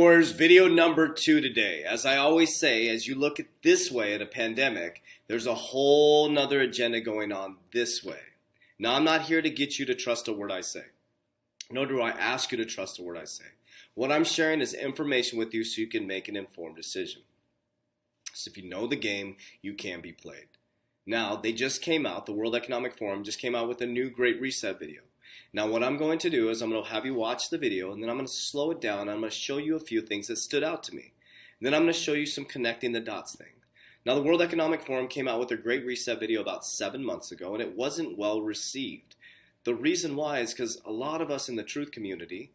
Warriors, video number 2 today. As I always say, as you look at this way at a pandemic, there's a whole nother agenda going on this way. Now, I'm not here to get you to trust a word I say, nor do I ask you to trust a word I say. What I'm sharing is information with you so you can make an informed decision. So if you know the game, you can be played. Now, they just came out, the World Economic Forum just came out with a new Great Reset video. Now, what I'm going to do is I'm going to have you watch the video, and then I'm going to slow it down, and I'm going to show you a few things that stood out to me. And then I'm going to show you some connecting the dots thing. Now, the World Economic Forum came out with their Great Reset video about 7 months ago, and it wasn't well received. The reason why is because a lot of us in the truth community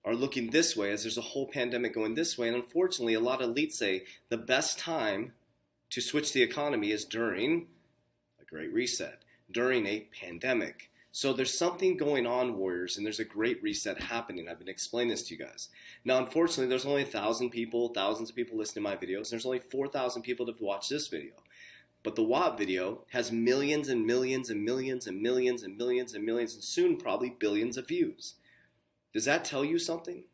are looking this way as there's a whole pandemic going this way, and unfortunately, a lot of elites say the best time to switch the economy is during a Great Reset, during a pandemic. So there's something going on, Warriors, and there's a Great Reset happening. I've been explaining this to you guys. Now, unfortunately, there's only 1,000 people, thousands of people listening to my videos. There's only 4,000 people that have watched this video. But the WAP video has millions and millions and millions and millions and millions and millions and soon probably billions of views. Does that tell you something?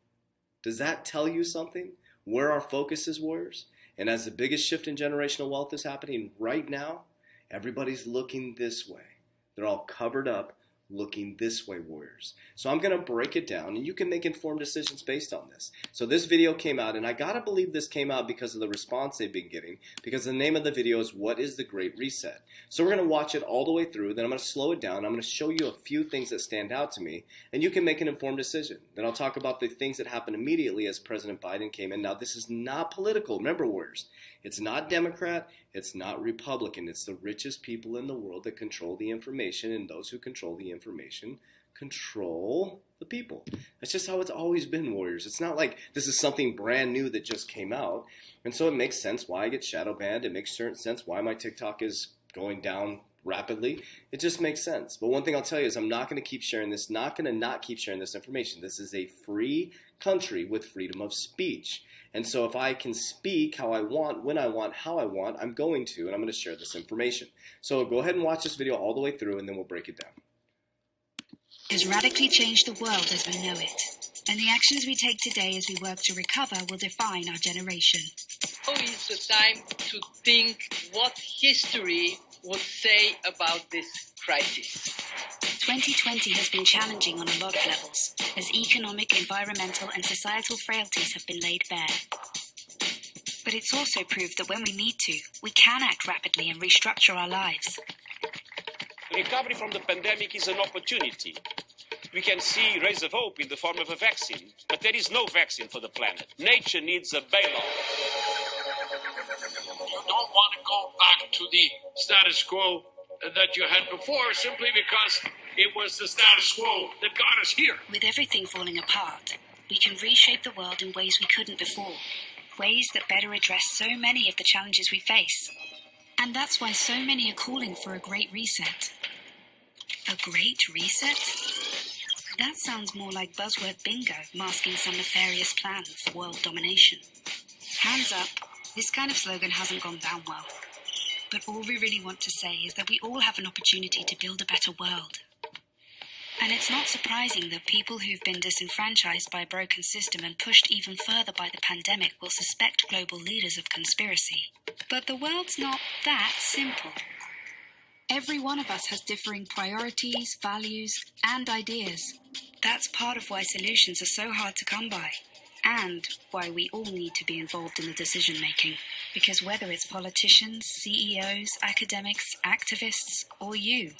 Does that tell you something? Where our focus is, Warriors? And as the biggest shift in generational wealth is happening right now, everybody's looking this way. They're all covered up, looking this way, Warriors. So I'm going to break it down, and you can make informed decisions based on this. So this video came out, and I got to believe this came out because of the response they've been getting, because the name of the video is What is the Great Reset? So we're going to watch it all the way through, then I'm going to slow it down, I'm going to show you a few things that stand out to me, and you can make an informed decision. Then I'll talk about the things that happened immediately as President Biden came in. Now, this is not political. Remember, Warriors, it's not Democrat, it's not Republican. It's the richest people in the world that control the information, and those who control the information control the people. That's just how it's always been, Warriors. It's not like this is something brand new that just came out. And so it makes sense why I get shadow banned. It makes certain sense why my TikTok is going down rapidly. It just makes sense. But one thing I'll tell you is I'm not going to keep sharing this, not going to not keep sharing this information. This is a free country with freedom of speech. And so if I can speak how I want, when I want, how I want, I'm going to, and I'm going to share this information. So go ahead and watch this video all the way through, and then we'll break it down. Has radically changed the world as we know it. And the actions we take today as we work to recover will define our generation. Now is the time to think what history will say about this crisis. 2020 has been challenging on a lot of levels, as economic, environmental and societal frailties have been laid bare. But it's also proved that when we need to, we can act rapidly and restructure our lives. Recovery from the pandemic is an opportunity. We can see rays of hope in the form of a vaccine, but there is no vaccine for the planet. Nature needs a bailout. You don't want to go back to the status quo that you had before simply because it was the status quo that got us here. With everything falling apart, we can reshape the world in ways we couldn't before, ways that better address so many of the challenges we face. And that's why so many are calling for a Great Reset. A Great Reset? That sounds more like buzzword bingo masking some nefarious plan for world domination. Hands up, this kind of slogan hasn't gone down well. But all we really want to say is that we all have an opportunity to build a better world. And it's not surprising that people who've been disenfranchised by a broken system and pushed even further by the pandemic will suspect global leaders of conspiracy. But the world's not that simple. Every one of us has differing priorities, values, and ideas. That's part of why solutions are so hard to come by. And why we all need to be involved in the decision-making. Because whether it's politicians, CEOs, academics, activists, or you,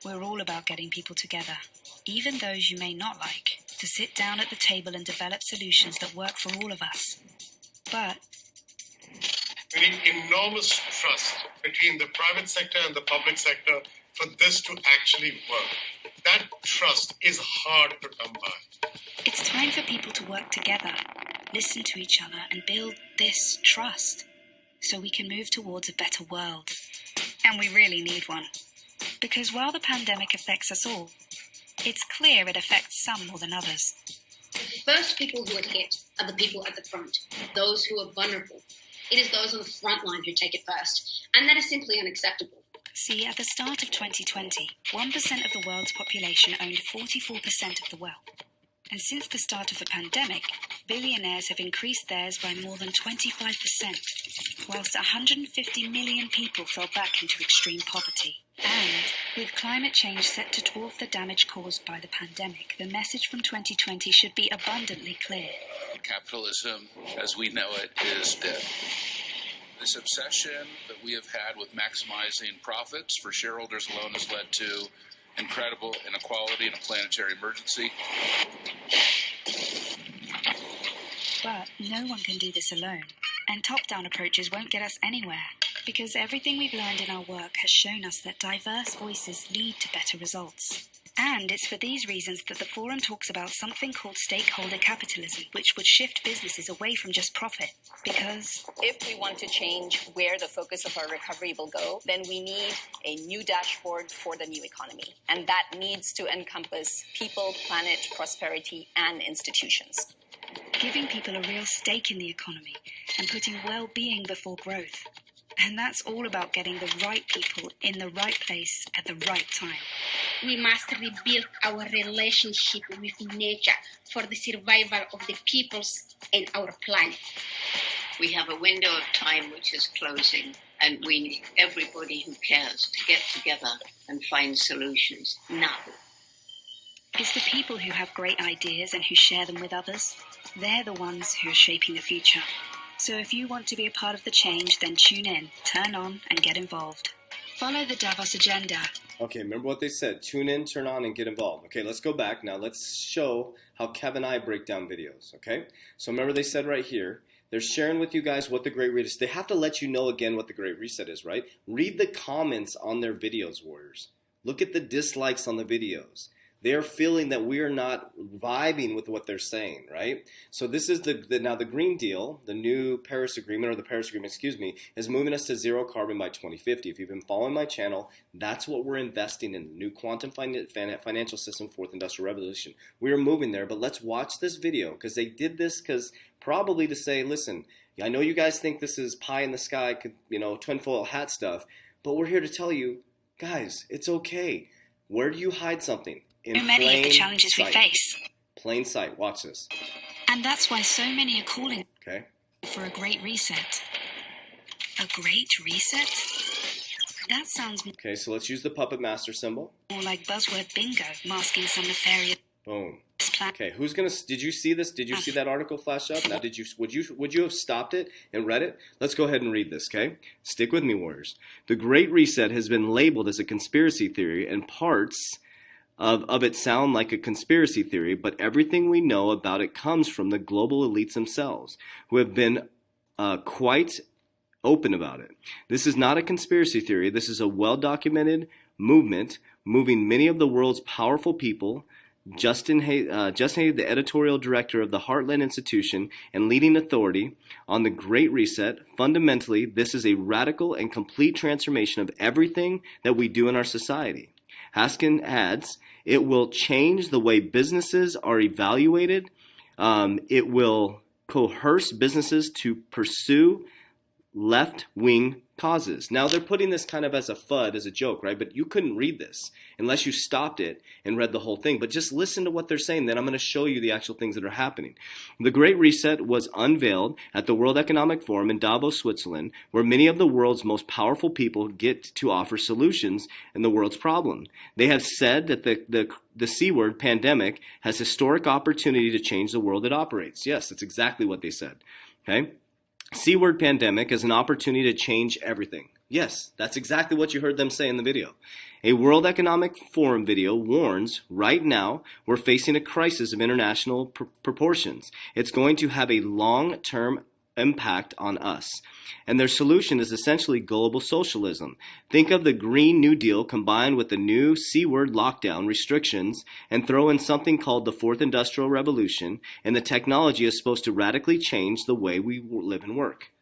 we're all about getting people together, even those you may not like, to sit down at the table and develop solutions that work for all of us. But we need enormous trust between the private sector and the public sector for this to actually work. That trust is hard to come by. It's time for people to work together, listen to each other, and build this trust so we can move towards a better world. And we really need one. Because while the pandemic affects us all, it's clear it affects some more than others. The first people who are hit are the people at the front, those who are vulnerable. It is those on the front line who take it first, and that is simply unacceptable. See, at the start of 2020, 1% of the world's population owned 44% of the wealth. And since the start of the pandemic, billionaires have increased theirs by more than 25%, whilst 150 million people fell back into extreme poverty. And with climate change set to dwarf the damage caused by the pandemic, the message from 2020 should be abundantly clear. Capitalism, as we know it, is dead. This obsession that we have had with maximizing profits for shareholders alone has led to incredible inequality and a planetary emergency. But no one can do this alone, and top-down approaches won't get us anywhere, because everything we've learned in our work has shown us that diverse voices lead to better results. And it's for these reasons that the forum talks about something called stakeholder capitalism, which would shift businesses away from just profit. Because if we want to change where the focus of our recovery will go, then we need a new dashboard for the new economy. And that needs to encompass people, planet, prosperity, and institutions. Giving people a real stake in the economy and putting well-being before growth. And that's all about getting the right people in the right place at the right time. We must rebuild our relationship with nature for the survival of the peoples and our planet. We have a window of time which is closing, and we need everybody who cares to get together and find solutions now. It's the people who have great ideas and who share them with others. They're the ones who are shaping the future. So if you want to be a part of the change, then tune in, turn on, and get involved. Follow the Davos agenda. Okay, remember what they said. Tune in, turn on, and get involved. Okay, let's go back now. Let's show how Kev and I break down videos, okay? So remember they said right here, they're sharing with you guys what the Great Reset is. They have to let you know again what the Great Reset is, right? Read the comments on their videos, warriors. Look at the dislikes on the videos. They're feeling that we are not vibing with what they're saying, right? So this is now the Green Deal, the new Paris Agreement, or the Paris Agreement, is moving us to zero carbon by 2050. If you've been following my channel, that's what we're investing in, the new quantum financial system, fourth industrial revolution. We are moving there, but let's watch this video, because they did this probably to say, listen, I know you guys think this is pie in the sky, tinfoil hat stuff, but we're here to tell you, guys, it's okay. Where do you hide something? In so many of the challenges we face. Plain sight. Watch this. And that's why so many are calling for a great reset. A great reset? That sounds okay, so let's use the puppet master symbol. More like buzzword bingo, masking some nefarious boom. Okay, who's gonna? Did you see this? Did you see that article flash up? Now, would you have stopped it and read it? Let's go ahead and read this. Okay, stick with me, warriors. The Great Reset has been labeled as a conspiracy theory, and parts of it sound like a conspiracy theory, but everything we know about it comes from the global elites themselves, who have been quite open about it. This is not a conspiracy theory. This is a well-documented movement moving many of the world's powerful people. Justin Hay, the editorial director of the Heartland Institution and leading authority on the Great Reset. Fundamentally, this is a radical and complete transformation of everything that we do in our society. Haskin adds, it will change the way businesses are evaluated. It will coerce businesses to pursue left-wing causes. Now, they're putting this kind of as a FUD, as a joke, right? But you couldn't read this unless you stopped it and read the whole thing. But just listen to what they're saying. Then I'm going to show you the actual things that are happening. The Great Reset was unveiled at the World Economic Forum in Davos, Switzerland, where many of the world's most powerful people get to offer solutions in the world's problem. They have said that the C word, pandemic, has historic opportunity to change the world it operates. Yes, that's exactly what they said. Okay? C-word pandemic is an opportunity to change everything. Yes, that's exactly what you heard them say in the video. A World Economic Forum video warns, right now, we're facing a crisis of international proportions. It's going to have a long-term impact on us. And their solution is essentially global socialism. Think of the Green New Deal combined with the new C-word lockdown restrictions and throw in something called the Fourth Industrial Revolution, and the technology is supposed to radically change the way we live and work.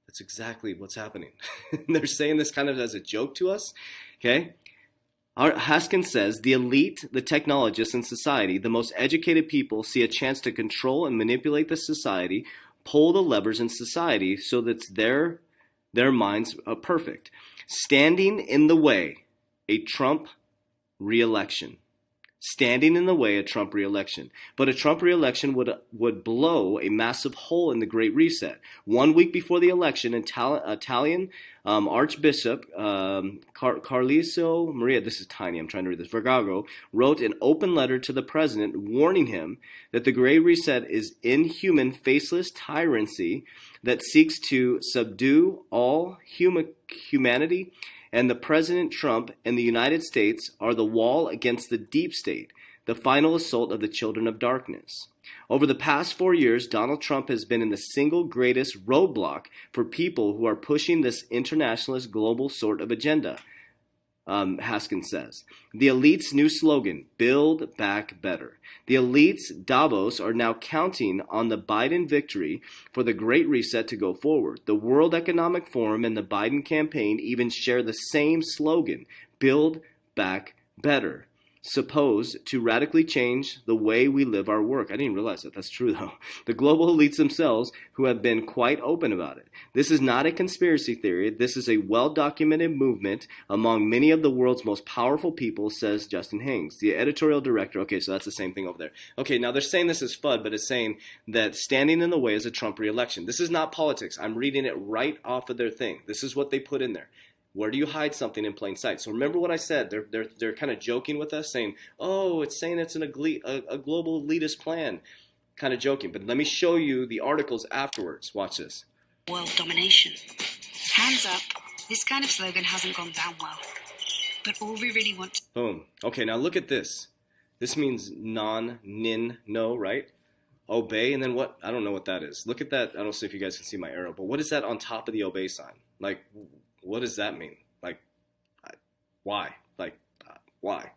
That's exactly what's happening. They're saying this kind of as a joke to us, okay? Haskin says, the elite, the technologists in society, the most educated people see a chance to control and manipulate the society, pull the levers in society so that their minds are perfect. Standing in the way, a Trump re-election. standing in the way of Trump re-election. But a Trump re-election would blow a massive hole in the Great Reset. 1 week before the election, Italian Archbishop Carliso Maria, this is tiny, I'm trying to read this, Vergago, wrote an open letter to the president warning him that the Great Reset is inhuman, faceless tyranny that seeks to subdue all humanity, and the President Trump and the United States are the wall against the deep state, the final assault of the children of darkness. Over the past 4 years, Donald Trump has been in the single greatest roadblock for people who are pushing this internationalist global sort of agenda, Haskins says. The elite's new slogan, Build Back Better. The elite's Davos are now counting on the Biden victory for the Great Reset to go forward. The World Economic Forum and the Biden campaign even share the same slogan, Build Back Better, supposed to radically change the way we live our work. I didn't realize that. That's true, though. The global elites themselves who have been quite open about it. This is not a conspiracy theory. This is a well-documented movement among many of the world's most powerful people, says Justin Haynes, the editorial director. Okay, so that's the same thing over there. Okay, now they're saying this is FUD, but it's saying that standing in the way is a Trump re-election. This is not politics. I'm reading it right off of their thing. This is what they put in there. Where do you hide something in plain sight? So remember what I said. They're kind of joking with us, saying, "Oh, it's saying it's a global elitist plan," kind of joking. But let me show you the articles afterwards. Watch this. World domination. Hands up. This kind of slogan hasn't gone down well. But all we really want to... Boom. Okay, now look at this. This means no, right? Obey, and then what? I don't know what that is. Look at that. I don't see if you guys can see my arrow, but what is that on top of the obey sign? Like, what does that mean? Like, why? Like, why?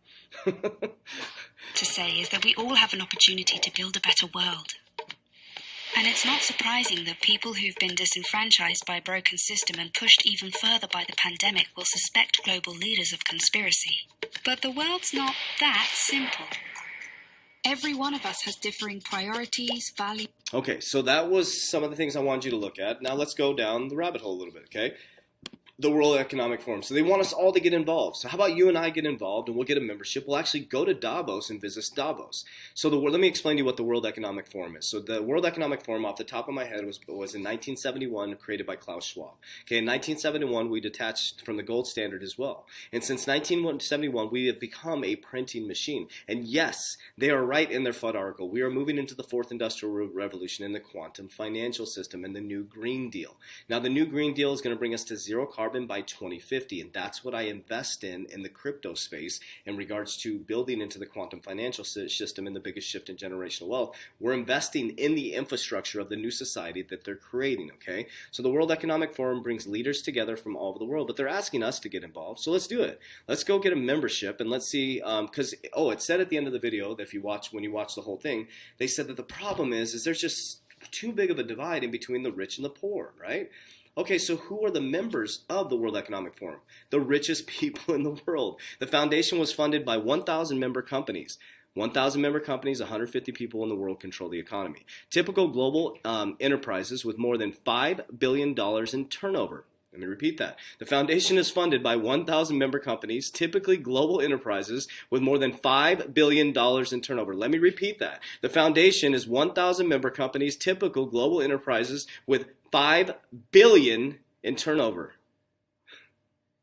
to say is that we all have an opportunity to build a better world. And it's not surprising that people who've been disenfranchised by a broken system and pushed even further by the pandemic will suspect global leaders of conspiracy. But the world's not that simple. Every one of us has differing priorities, values... Okay, so that was some of the things I wanted you to look at. Now let's go down the rabbit hole a little bit, okay? The World Economic Forum. So they want us all to get involved. So how about you and I get involved and we'll get a membership. We'll actually go to Davos and visit Davos. So let me explain to you what the World Economic Forum is. So the World Economic Forum, off the top of my head, was in 1971, created by Klaus Schwab. Okay, in 1971, we detached from the gold standard as well. And since 1971, we have become a printing machine. And yes, they are right in their FUD article. We are moving into the fourth industrial revolution in the quantum financial system and the new Green Deal. Now, the new Green Deal is going to bring us to zero carbon by 2050, and that's what I invest in the crypto space in regards to building into the quantum financial system and the biggest shift in generational wealth. We're investing in the infrastructure of the new society that they're creating, okay? So the World Economic Forum brings leaders together from all over the world, but they're asking us to get involved, so let's do it. Let's go get a membership, and let's see, because, it said at the end of the video that when you watch the whole thing, they said that the problem is there's just too big of a divide in between the rich and the poor, right? Okay, so who are the members of the World Economic Forum? The richest people in the world. The foundation was funded by 1,000 member companies. 1,000 member companies, 150 people in the world control the economy. Typical global enterprises with more than $5 billion in turnover. Let me repeat that. The foundation is funded by 1,000 member companies, typically global enterprises with more than $5 billion in turnover. Let me repeat that. The foundation is 1,000 member companies, typical global enterprises with $5 billion in turnover.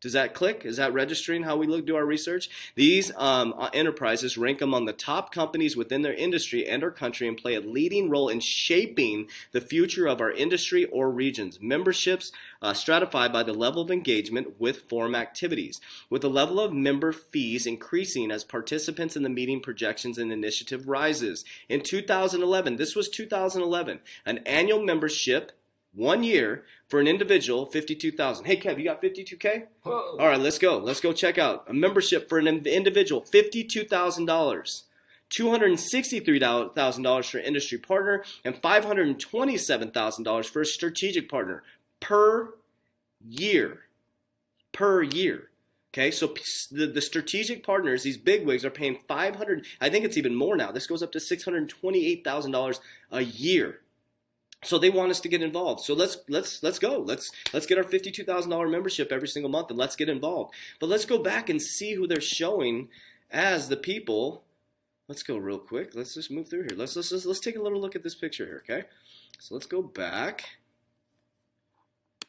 Does that click? Is that registering how we do our research? These enterprises rank among the top companies within their industry and our country and play a leading role in shaping the future of our industry or regions. Memberships stratified by the level of engagement with forum activities, with the level of member fees increasing as participants in the meeting projections and initiative rises. In 2011, this was 2011, an annual membership 1 year for an individual, $52,000. Hey, Kev, you got $52K? Whoa. All right, let's go. Let's go check out a membership for an individual, $52,000. $263,000 for an industry partner, and $527,000 for a strategic partner per year. Per year. Okay, so the strategic partners, these bigwigs, are paying $500. I think it's even more now. This goes up to $628,000 a year. So they want us to get involved. So let's go. Let's get our $52,000 membership every single month and let's get involved. But let's go back and see who they're showing as the people let's go real quick. Let's just move through here. Let's take a little look at this picture here, okay? So let's go back.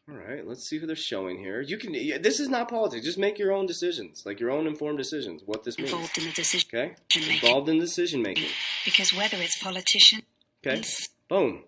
All right, let's see who they're showing here. This is not politics. Just make your own decisions, like your own informed decisions, what this means. Involved in the decision okay? making. Involved in decision making. Because whether it's politicians... Okay, boom.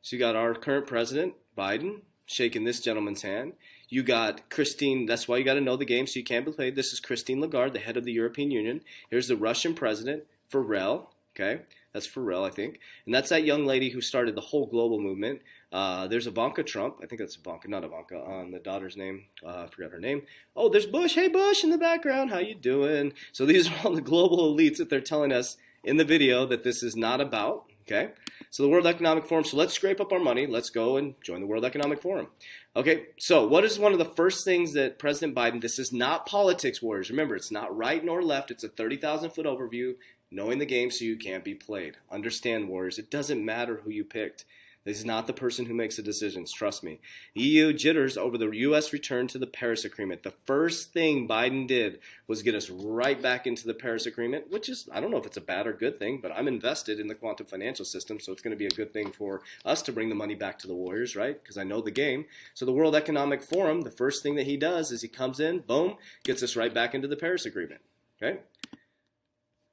So you got our current president, Biden, shaking this gentleman's hand. You got Christine, that's why you got to know the game so you can't be played. This is Christine Lagarde, the head of the European Union. Here's the Russian president, Farrell, okay? That's Farrell, I think. And that's that young lady who started the whole global movement. There's Ivanka Trump. I think that's Ivanka, not Ivanka, the daughter's name. I forgot her name. Oh, there's Bush. Hey, Bush in the background. How you doing? So these are all the global elites that they're telling us in the video that this is not about, okay? So the World Economic Forum. So let's scrape up our money. Let's go and join the World Economic Forum. Okay, so what is one of the first things that President Biden, this is not politics, warriors. Remember, it's not right nor left. It's a 30,000-foot overview, knowing the game so you can't be played. Understand, warriors, it doesn't matter who you picked. This is not the person who makes the decisions, trust me. EU jitters over the U.S. return to the Paris Agreement. The first thing Biden did was get us right back into the Paris Agreement, which is, I don't know if it's a bad or good thing, but I'm invested in the quantum financial system, so it's going to be a good thing for us to bring the money back to the warriors, right? Because I know the game. So the World Economic Forum, the first thing that he does is he comes in, boom, gets us right back into the Paris Agreement, okay?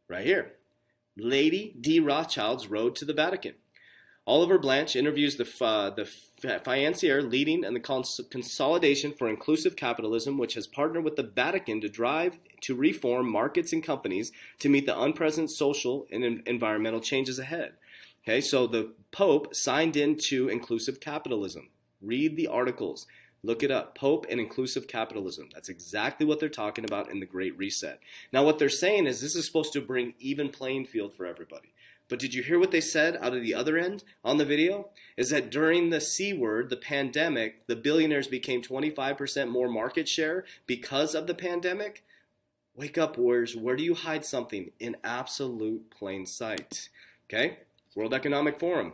Right here. Lady D. Rothschild's Road to the Vatican. Oliver Blanche interviews the financier leading in the consolidation for inclusive capitalism, which has partnered with the Vatican to drive to reform markets and companies to meet the unprecedented social and environmental changes ahead. Okay, so the Pope signed into inclusive capitalism. Read the articles. Look it up. Pope and inclusive capitalism. That's exactly what they're talking about in the Great Reset. Now, what they're saying is this is supposed to bring even playing field for everybody. But did you hear what they said out of the other end on the video? Is that during the C word, the pandemic, the billionaires became 25% more market share because of the pandemic? Wake up, warriors. Where do you hide something? In absolute plain sight. Okay? World Economic Forum.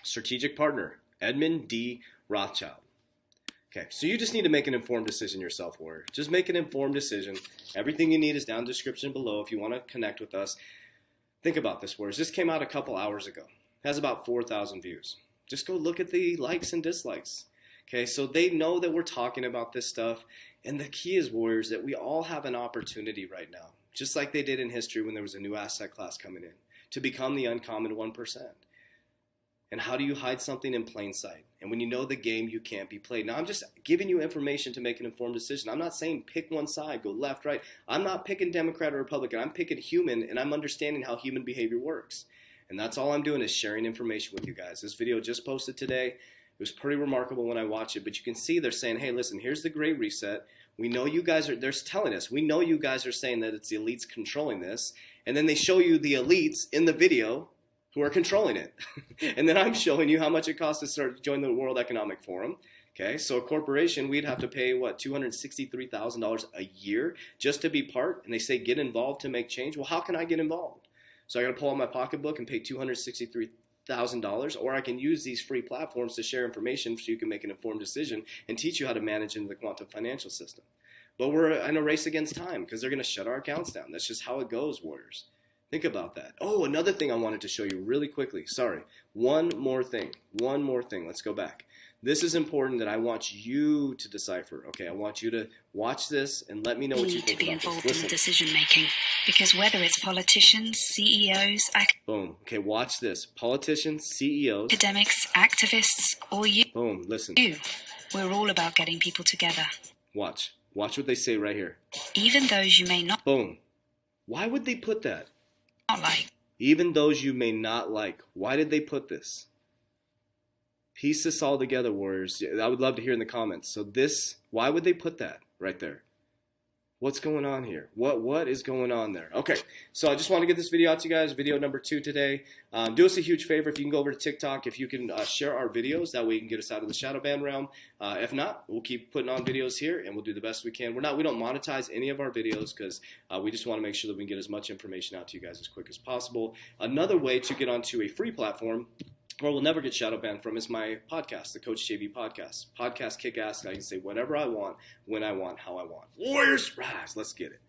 Strategic partner, Edmund D. Rothschild. Okay, so you just need to make an informed decision yourself, warrior. Just make an informed decision. Everything you need is down in the description below if you want to connect with us. Think about this, warriors. This came out a couple hours ago. It has about 4,000 views. Just go look at the likes and dislikes. Okay, so they know that we're talking about this stuff. And the key is, warriors, that we all have an opportunity right now, just like they did in history when there was a new asset class coming in, to become the uncommon 1%. And how do you hide something in plain sight? And when you know the game, you can't be played. Now, I'm just giving you information to make an informed decision. I'm not saying pick one side, go left, right. I'm not picking Democrat or Republican. I'm picking human, and I'm understanding how human behavior works. And that's all I'm doing is sharing information with you guys. This video just posted today. It was pretty remarkable when I watched it. But you can see they're saying, hey, listen, here's the Great Reset. We know you guys are, they're telling us, we know you guys are saying that it's the elites controlling this. And then they show you the elites in the video who are controlling it. And then I'm showing you how much it costs to join the World Economic Forum. Okay, so a corporation, we'd have to pay, what, $263,000 a year just to be part, and they say get involved to make change. Well, how can I get involved? So I got to pull out my pocketbook and pay $263,000, or I can use these free platforms to share information so you can make an informed decision and teach you how to manage into the quantum financial system. But we're in a race against time because they're going to shut our accounts down. That's just how it goes, warriors. Think about that. Oh, another thing I wanted to show you really quickly. Sorry. One more thing. Let's go back. This is important that I want you to decipher. Okay, I want you to watch this and let me know what you think about this. You need to be involved in the decision making because whether it's politicians, CEOs, boom. Okay, watch this. Politicians, CEOs, academics, activists, or you. Boom. Listen. We're all about getting people together. Watch. Watch what they say right here. Even those you may not. Boom. Why would they put that? Not like. Even those you may not like. Why did they put this? Piece this all together, warriors. I would love to hear in the comments. So this, why would they put that right there? What's going on here? What is going on there? Okay, so I just want to get this video out to you guys, video number 2 today. Do us a huge favor if you can go over to TikTok, if you can share our videos, that way you can get us out of the shadow ban realm. If not, we'll keep putting on videos here and we'll do the best we can. We don't monetize any of our videos because we just want to make sure that we can get as much information out to you guys as quick as possible. Another way to get onto a free platform or we'll never get shadow banned from is my podcast, the Coach JV podcast. Podcast kick ass. I can say whatever I want, when I want, how I want. Warriors rise. Let's get it.